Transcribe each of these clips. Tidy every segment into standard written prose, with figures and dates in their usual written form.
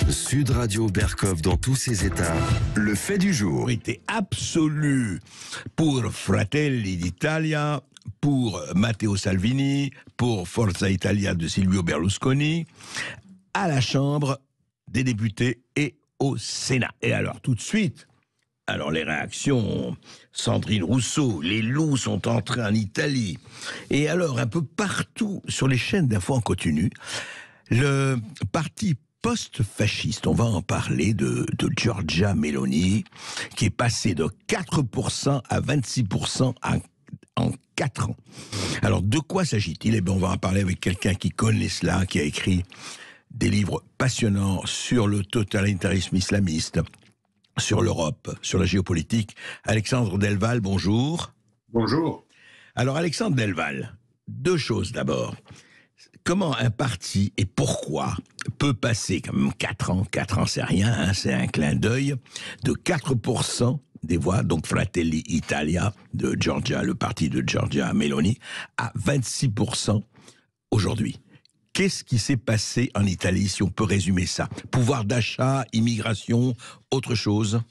Sud Radio Berkov dans tous ses états. Le fait du jour. Était absolue pour Fratelli d'Italia, pour Matteo Salvini, pour Forza Italia de Silvio Berlusconi, à la Chambre des députés et au Sénat. Et alors, tout de suite, les réactions, Sandrine Rousseau, les loups sont entrés en Italie. Et alors, un peu partout sur les chaînes d'infos en continu, le parti post-fasciste, on va en parler de Giorgia Meloni, qui est passé de 4% à 26% en 4 ans. Alors, de quoi s'agit-il? Eh bien, on va en parler avec quelqu'un qui connaît cela, qui a écrit des livres passionnants sur le totalitarisme islamiste, sur l'Europe, sur la géopolitique. Alexandre Delval, bonjour. Bonjour. Alors, Alexandre Delval, deux choses d'abord. Comment un parti et pourquoi peut passer quand même 4 ans c'est rien, hein, c'est un clin d'œil, de 4% des voix, donc Fratelli Italia de Giorgia, le parti de Giorgia Meloni, à 26% aujourd'hui. Qu'est-ce qui s'est passé en Italie, si on peut résumer ça? Pouvoir d'achat, immigration, autre chose?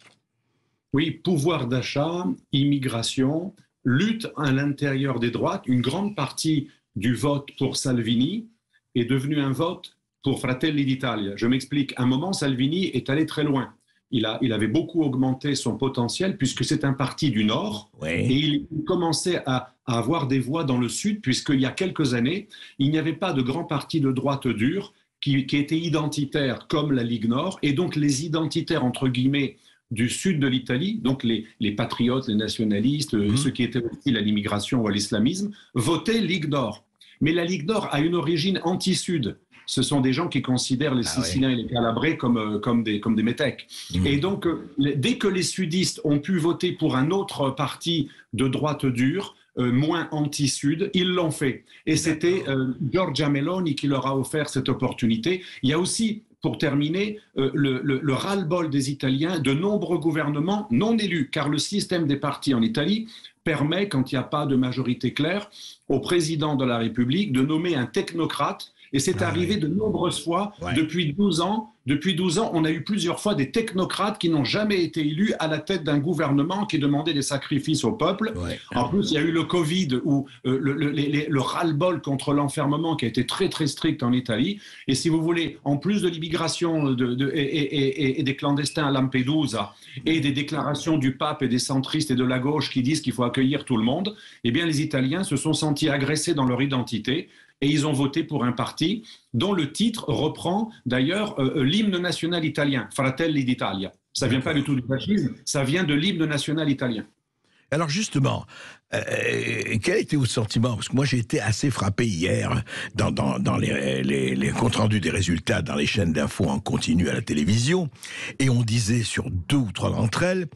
Oui, pouvoir d'achat, immigration, lutte à l'intérieur des droites. Une grande partie du vote pour Salvini est devenu un vote pour Fratelli d'Italia. Je m'explique. À un moment, Salvini est allé très loin. Il avait beaucoup augmenté son potentiel puisque c'est un parti du Nord. Oui. Et il commençait à avoir des voix dans le Sud puisqu'il y a quelques années, il n'y avait pas de grand parti de droite dure qui était identitaire comme la Ligue Nord. Et donc les identitaires, entre guillemets, du sud de l'Italie, donc les patriotes, les nationalistes, ceux qui étaient hostiles à l'immigration ou à l'islamisme, votaient Ligue Nord. Mais la Ligue Nord a une origine anti-sud. Ce sont des gens qui considèrent les Siciliens et les Calabrais comme des métèques. Et donc, dès que les sudistes ont pu voter pour un autre parti de droite dure, moins anti-sud, ils l'ont fait. Et c'était Giorgia Meloni qui leur a offert cette opportunité. Il y a aussi, pour terminer, le ras-le-bol des Italiens, de nombreux gouvernements non élus, car le système des partis en Italie permet, quand il n'y a pas de majorité claire, au président de la République de nommer un technocrate. Et c'est arrivé de nombreuses fois depuis 12 ans. Depuis 12 ans, on a eu plusieurs fois des technocrates qui n'ont jamais été élus à la tête d'un gouvernement qui demandait des sacrifices au peuple. En plus, il y a eu le Covid où le ras-le-bol contre l'enfermement qui a été très très strict en Italie. Et si vous voulez, en plus de l'immigration et des clandestins à Lampedusa et des déclarations du pape et des centristes et de la gauche qui disent qu'il faut accueillir tout le monde, eh bien les Italiens se sont sentis agressés dans leur identité. Et ils ont voté pour un parti dont le titre reprend d'ailleurs l'hymne national italien, Fratelli d'Italia. Ça ne vient pas du tout du fascisme, ça vient de l'hymne national italien. Alors justement, quel était votre sentiment? Parce que moi j'ai été assez frappé hier dans les comptes rendus des résultats dans les chaînes d'infos en continu à la télévision, et on disait sur 2 ou 3 d'entre elles,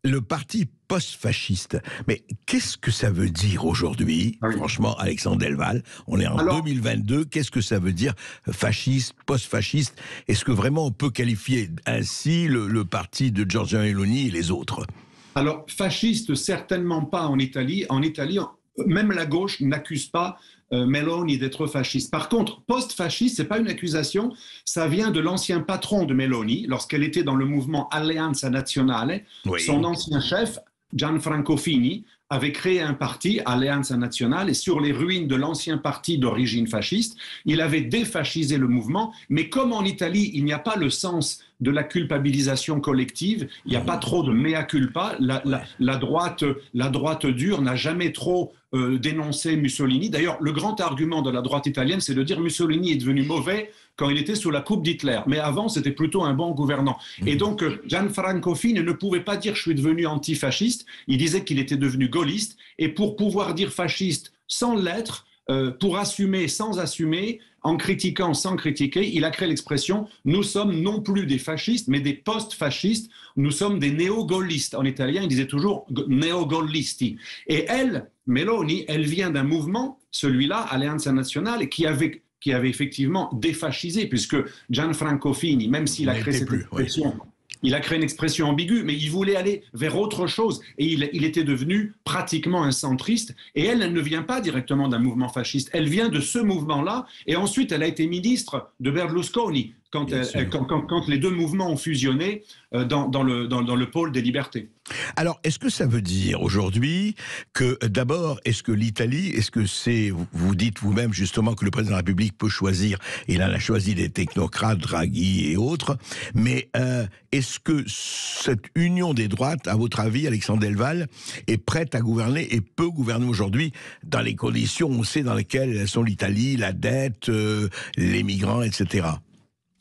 le parti post-fasciste. Mais qu'est-ce que ça veut dire aujourd'hui? Franchement, Alexandre Delval, on est en 2022, qu'est-ce que ça veut dire fasciste, post-fasciste? Est-ce que vraiment on peut qualifier ainsi le parti de Giorgia Meloni et les autres? Alors, fasciste, certainement pas en Italie. En Italie, même la gauche n'accuse pas Meloni d'être fasciste. Par contre, post-fasciste, ce n'est pas une accusation, ça vient de l'ancien patron de Meloni, lorsqu'elle était dans le mouvement Alleanza Nazionale. Son ancien chef, Gianfranco Fini, avait créé un parti, Alleanza Nazionale, et sur les ruines de l'ancien parti d'origine fasciste, il avait défascisé le mouvement. Mais comme en Italie, il n'y a pas le sens de la culpabilisation collective, il n'y a pas trop de mea culpa, la droite dure n'a jamais trop dénoncé Mussolini. D'ailleurs, le grand argument de la droite italienne, c'est de dire Mussolini est devenu mauvais quand il était sous la coupe d'Hitler. Mais avant, c'était plutôt un bon gouvernant. Et donc, Gianfranco Fini ne pouvait pas dire « je suis devenu antifasciste », il disait qu'il était devenu gaulliste. Et pour pouvoir dire fasciste sans l'être, pour assumer sans assumer, en critiquant sans critiquer, il a créé l'expression « nous sommes non plus des fascistes, mais des post-fascistes, nous sommes des néo-gaullistes ». En italien, il disait toujours « néo-gaullisti ». Et elle, Meloni, elle vient d'un mouvement, celui-là, Alleanza Nazionale, qui avait effectivement défascisé, puisque Gianfranco Fini, même s'il a créé cette expression... Il a créé une expression ambiguë, mais il voulait aller vers autre chose. Et il était devenu pratiquement un centriste. Et elle ne vient pas directement d'un mouvement fasciste. Elle vient de ce mouvement-là. Et ensuite, elle a été ministre de Berlusconi. quand les deux mouvements ont fusionné dans le pôle des libertés. Alors, est-ce que ça veut dire aujourd'hui que, d'abord, est-ce que l'Italie, est-ce que c'est, vous dites vous-même justement que le président de la République peut choisir, il en a choisi des technocrates, Draghi et autres, mais est-ce que cette union des droites, à votre avis, Alexandre Delval, est prête à gouverner et peut gouverner aujourd'hui dans les conditions, on sait, dans lesquelles sont l'Italie, la dette, les migrants, etc.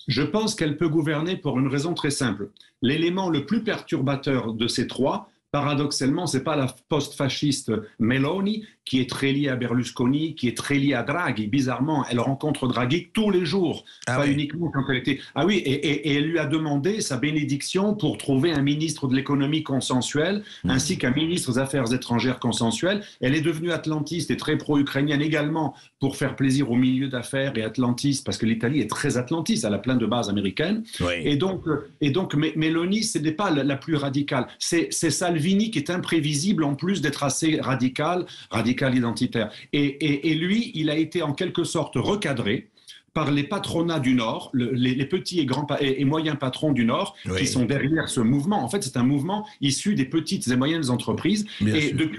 Je pense qu'elle peut gouverner pour une raison très simple. L'élément le plus perturbateur de ces trois, paradoxalement, ce n'est pas la post-fasciste Meloni, qui est très liée à Berlusconi, qui est très liée à Draghi. Bizarrement, elle rencontre Draghi tous les jours, pas uniquement quand elle était... Ah oui, et elle lui a demandé sa bénédiction pour trouver un ministre de l'économie consensuel, ainsi qu'un ministre des Affaires étrangères consensuel. Elle est devenue atlantiste et très pro-ukrainienne également, pour faire plaisir au milieu d'affaires et atlantiste, parce que l'Italie est très atlantiste, elle a plein de bases américaines. Oui. Et donc Meloni, ce n'est pas la plus radicale. C'est Salvini qui est imprévisible, en plus d'être assez radical identitaire. Et lui, il a été en quelque sorte recadré par les patronats du Nord, les petits et moyens patrons du Nord, qui sont derrière ce mouvement. En fait, c'est un mouvement issu des petites et moyennes entreprises. Bien et sûr.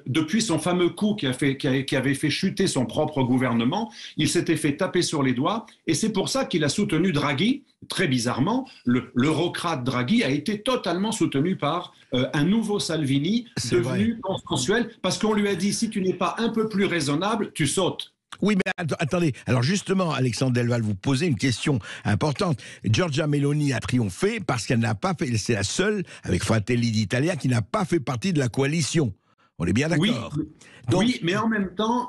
Depuis son fameux coup qui avait fait chuter son propre gouvernement, il s'était fait taper sur les doigts, et c'est pour ça qu'il a soutenu Draghi. Très bizarrement, l'eurocrate Draghi a été totalement soutenu par un nouveau Salvini, devenu consensuel, parce qu'on lui a dit, si tu n'es pas un peu plus raisonnable, tu sautes. Oui, mais attendez. Alors justement, Alexandre Delval, vous posez une question importante. Giorgia Meloni a triomphé parce qu'elle n'a pas fait, c'est la seule, avec Fratelli d'Italia, qui n'a pas fait partie de la coalition. On est bien d'accord. Oui, mais en même temps,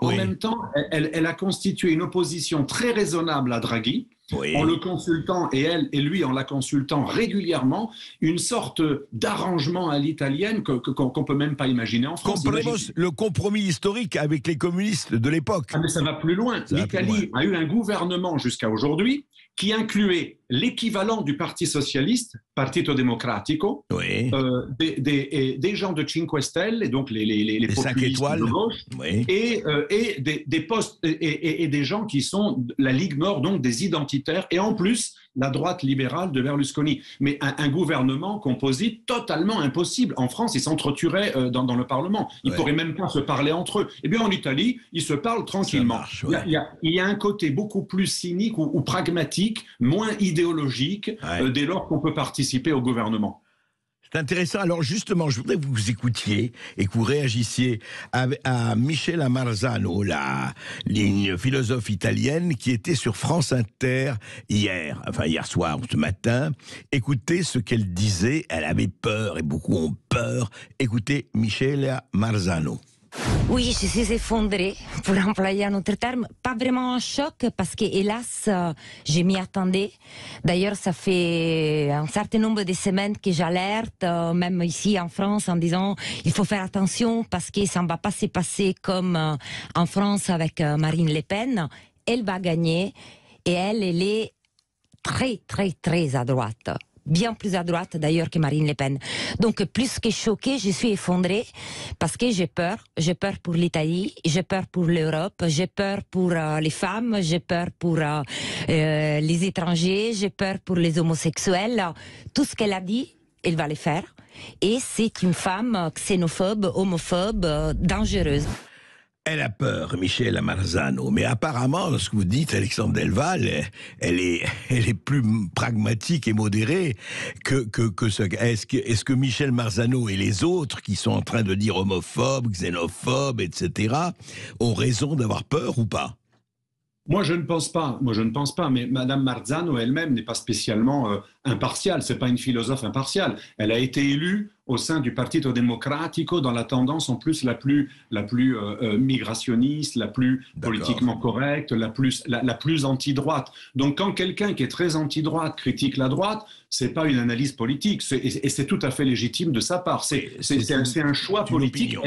elle a constitué une opposition très raisonnable à Draghi, en le consultant, et lui en la consultant régulièrement, une sorte d'arrangement à l'italienne qu'on ne peut même pas imaginer en France. Le compromis historique avec les communistes de l'époque. Ah, mais ça va plus loin. L'Italie a eu un gouvernement jusqu'à aujourd'hui qui incluait l'équivalent du Parti socialiste, Partito Democratico, des gens de Cinque Stelle, et donc les populistes de gauche, et des postes et des gens qui sont la Ligue Nord, donc des identitaires, et en plus la droite libérale de Berlusconi. Mais un gouvernement composite totalement impossible. En France, ils s'entretueraient dans le Parlement. Ils ne pourraient même pas se parler entre eux. Eh bien, en Italie, ils se parlent tranquillement. Il y a un côté beaucoup plus cynique ou pragmatique, moins idéologique, dès lors qu'on peut participer au gouvernement. C'est intéressant. Alors justement, je voudrais que vous écoutiez et que vous réagissiez à Michela Marzano, une philosophe italienne qui était sur France Inter hier soir ou ce matin. Écoutez ce qu'elle disait. Elle avait peur et beaucoup ont peur. Écoutez Michela Marzano. Oui, je suis effondrée, pour employer un autre terme. Pas vraiment un choc, parce que, hélas, je m'y attendais. D'ailleurs, ça fait un certain nombre de semaines que j'alerte, même ici en France, en disant il faut faire attention parce que ça ne va pas se passer comme en France avec Marine Le Pen. Elle va gagner et elle est très, très, très à droite. Bien plus à droite d'ailleurs que Marine Le Pen. Donc plus que choquée, je suis effondrée parce que j'ai peur. J'ai peur pour l'Italie, j'ai peur pour l'Europe, j'ai peur pour les femmes, j'ai peur pour les étrangers, j'ai peur pour les homosexuels. Tout ce qu'elle a dit, elle va le faire. Et c'est une femme xénophobe, homophobe, dangereuse. Elle a peur, Michela Marzano, mais apparemment, ce que vous dites, Alexandre Delval, elle est plus pragmatique et modérée que ce. Est-ce que Michel Marzano et les autres qui sont en train de dire homophobes, xénophobes, etc., ont raison d'avoir peur ou pas ? Moi, je ne pense pas, mais Madame Marzano elle-même n'est pas spécialement impartiale, c'est pas une philosophe impartiale. Elle a été élue au sein du Partito Democratico dans la tendance en plus la plus migrationniste, la plus politiquement correcte, la plus anti-droite. Donc quand quelqu'un qui est très anti-droite critique la droite, c'est pas une analyse politique, et c'est tout à fait légitime de sa part. C'est un choix politique.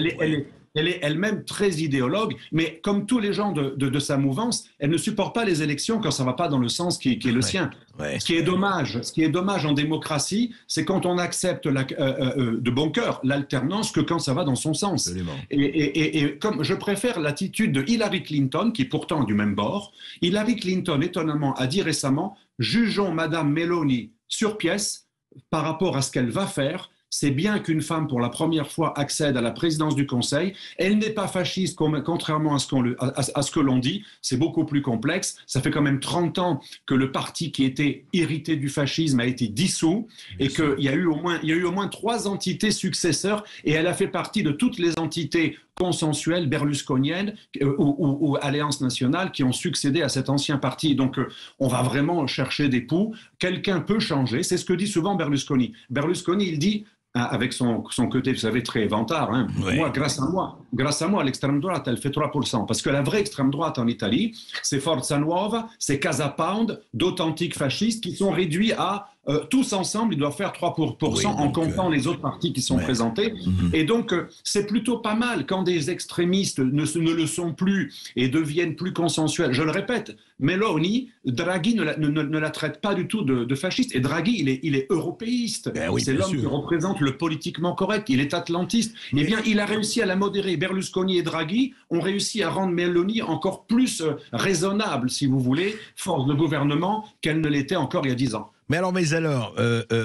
Elle est elle-même très idéologue, mais comme tous les gens de sa mouvance, elle ne supporte pas les élections quand ça ne va pas dans le sens qui est le sien. Ce qui est dommage en démocratie, c'est quand on accepte de bon cœur l'alternance que quand ça va dans son sens. Et comme je préfère l'attitude de Hillary Clinton, qui est pourtant du même bord. Hillary Clinton, étonnamment, a dit récemment jugeons Madame Meloni sur pièce par rapport à ce qu'elle va faire. C'est bien qu'une femme, pour la première fois, accède à la présidence du Conseil. Elle n'est pas fasciste, contrairement à ce que l'on dit. C'est beaucoup plus complexe. Ça fait quand même 30 ans que le parti qui était hérité du fascisme a été dissous et qu'il y a eu au moins 3 entités successeurs et elle a fait partie de toutes les entités consensuelles berlusconiennes ou alliances nationales qui ont succédé à cet ancien parti. Donc on va vraiment chercher des poux. Quelqu'un peut changer. C'est ce que dit souvent Berlusconi. Berlusconi, il dit, avec son côté, vous savez, très vantard, hein. Oui. Grâce à moi, l'extrême droite, elle fait 3%. Parce que la vraie extrême droite en Italie, c'est Forza Nuova, c'est Casa Pound, d'authentiques fascistes qui sont réduits à tous ensemble, ils doivent faire 3% oui, en comptant les autres partis qui sont présentés. Et donc, c'est plutôt pas mal quand des extrémistes ne le sont plus et deviennent plus consensuels. Je le répète, Meloni, Draghi ne la traite pas du tout de fasciste. Et Draghi, il est européiste. Oui, c'est l'homme qui représente le politiquement correct. Il est atlantiste. Eh bien, il a réussi à la modérer. Berlusconi et Draghi ont réussi à rendre Meloni encore plus raisonnable, si vous voulez, force de gouvernement, qu'elle ne l'était encore il y a 10 ans. Mais alors,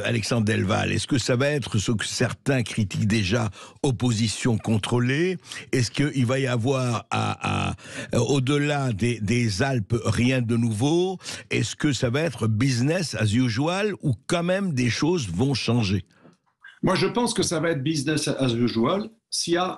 Alexandre Delval, est-ce que ça va être ce que certains critiquent déjà, opposition contrôlée? Est-ce qu'il va y avoir, au-delà des Alpes, rien de nouveau? Est-ce que ça va être business as usual ou quand même des choses vont changer? Moi, je pense que ça va être business as usual.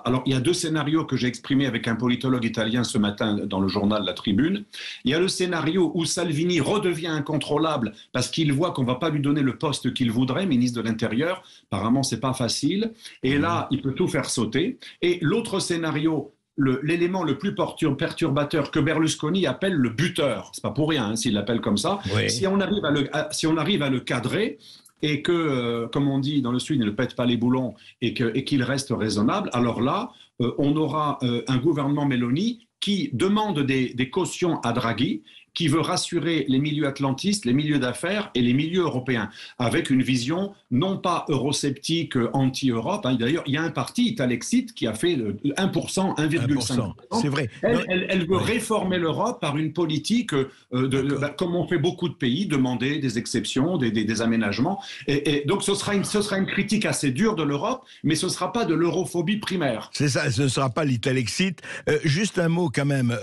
Alors, il y a 2 scénarios que j'ai exprimés avec un politologue italien ce matin dans le journal La Tribune. Il y a le scénario où Salvini redevient incontrôlable parce qu'il voit qu'on ne va pas lui donner le poste qu'il voudrait, ministre de l'Intérieur. Apparemment, ce n'est pas facile. Et là, il peut tout faire sauter. Et l'autre scénario, l'élément le plus perturbateur que Berlusconi appelle le buteur. Ce n'est pas pour rien s'il l'appelle comme ça. Oui. Si on arrive à le cadrer, et que, comme on dit dans le Sud, il ne pète pas les boulons et qu'il reste raisonnable, alors là, on aura un gouvernement Meloni qui demande des cautions à Draghi, qui veut rassurer les milieux atlantistes, les milieux d'affaires et les milieux européens, avec une vision non pas eurosceptique, anti-Europe. Hein. D'ailleurs, il y a un parti, Italexit, qui a fait 1%, 1,5%. C'est vrai. Elle veut réformer l'Europe par une politique, comme ont fait beaucoup de pays, demander des exceptions, des aménagements. Et donc, ce sera une critique assez dure de l'Europe, mais ce ne sera pas de l'europhobie primaire. C'est ça, ce ne sera pas l'Italexit. Juste un mot quand même,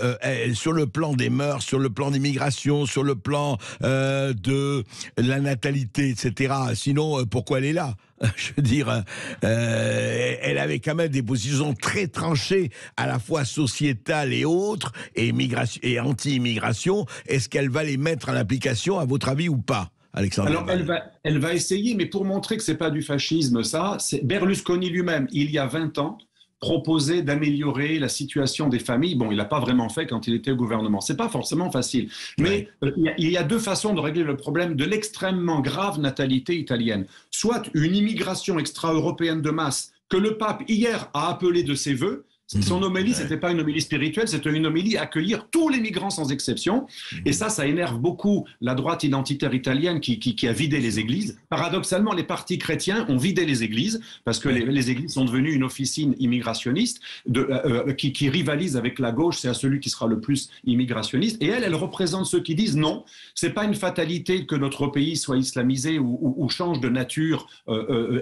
sur le plan des mœurs, sur le plan d'immigration, sur le plan de la natalité, etc. Sinon, pourquoi elle est là? Je veux dire, elle avait quand même des positions très tranchées, à la fois sociétales et autres, et anti-immigration. Est-ce qu'elle va les mettre en application, à votre avis, ou pas, Alexandre? Alors, elle va essayer, mais pour montrer que ce n'est pas du fascisme, c'est Berlusconi lui-même, il y a 20 ans, proposé d'améliorer la situation des familles. Bon, il n'a pas vraiment fait quand il était au gouvernement. C'est pas forcément facile. Mais il y a 2 façons de régler le problème de l'extrêmement grave natalité italienne. Soit une immigration extra-européenne de masse que le pape, hier, a appelée de ses voeux. Son homélie, ce n'était pas une homélie spirituelle, c'était une homélie à accueillir tous les migrants sans exception. Et ça énerve beaucoup la droite identitaire italienne qui a vidé les églises. Paradoxalement, les partis chrétiens ont vidé les églises parce que les églises sont devenues une officine immigrationniste qui rivalise avec la gauche, c'est à celui qui sera le plus immigrationniste. Et elle représente ceux qui disent non, ce n'est pas une fatalité que notre pays soit islamisé ou change de nature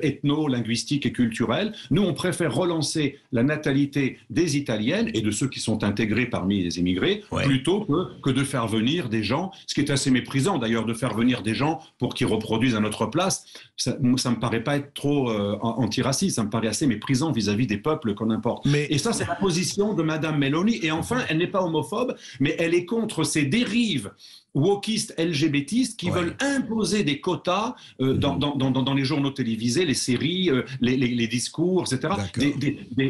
ethno-linguistique et culturelle. Nous, on préfère relancer la natalité des Italiennes et de ceux qui sont intégrés parmi les immigrés, plutôt que de faire venir des gens, ce qui est assez méprisant d'ailleurs, de faire venir des gens pour qu'ils reproduisent à notre place. Ça ne me paraît pas être trop antiraciste, ça me paraît assez méprisant vis-à-vis des peuples qu'on importe. Et ça, c'est la position de Madame Meloni. Et enfin, elle n'est pas homophobe, mais elle est contre ces dérives wokistes, LGBTistes qui veulent imposer des quotas dans les journaux télévisés, les séries, les discours, etc.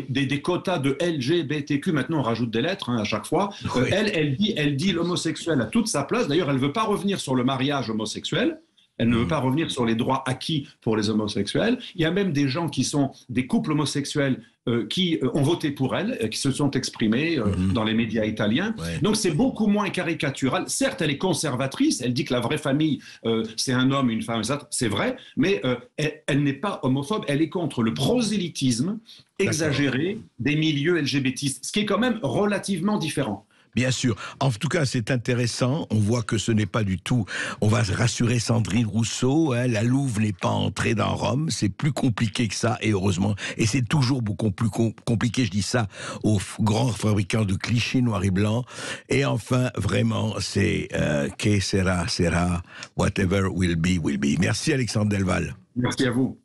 Des quotas de LGBTQ, maintenant on rajoute des lettres à chaque fois. Elle dit l'homosexuel a toute sa place. D'ailleurs, elle ne veut pas revenir sur le mariage homosexuel. Elle ne veut pas revenir sur les droits acquis pour les homosexuels. Il y a même des gens qui sont des couples homosexuels qui ont voté pour elle, qui se sont exprimés dans les médias italiens. Donc c'est beaucoup moins caricatural. Certes, elle est conservatrice, elle dit que la vraie famille, c'est un homme, une femme, c'est vrai, mais elle n'est pas homophobe, elle est contre le prosélytisme exagéré des milieux LGBTistes, ce qui est quand même relativement différent. Bien sûr. En tout cas, c'est intéressant. On voit que ce n'est pas du tout... On va rassurer Sandrine Rousseau. Hein, la Louve n'est pas entrée dans Rome. C'est plus compliqué que ça, et heureusement. Et c'est toujours beaucoup plus compliqué, je dis ça, aux grands fabricants de clichés noirs et blancs. Et enfin, vraiment, c'est que sera, sera, whatever will be, will be. Merci Alexandre Delval. Merci à vous.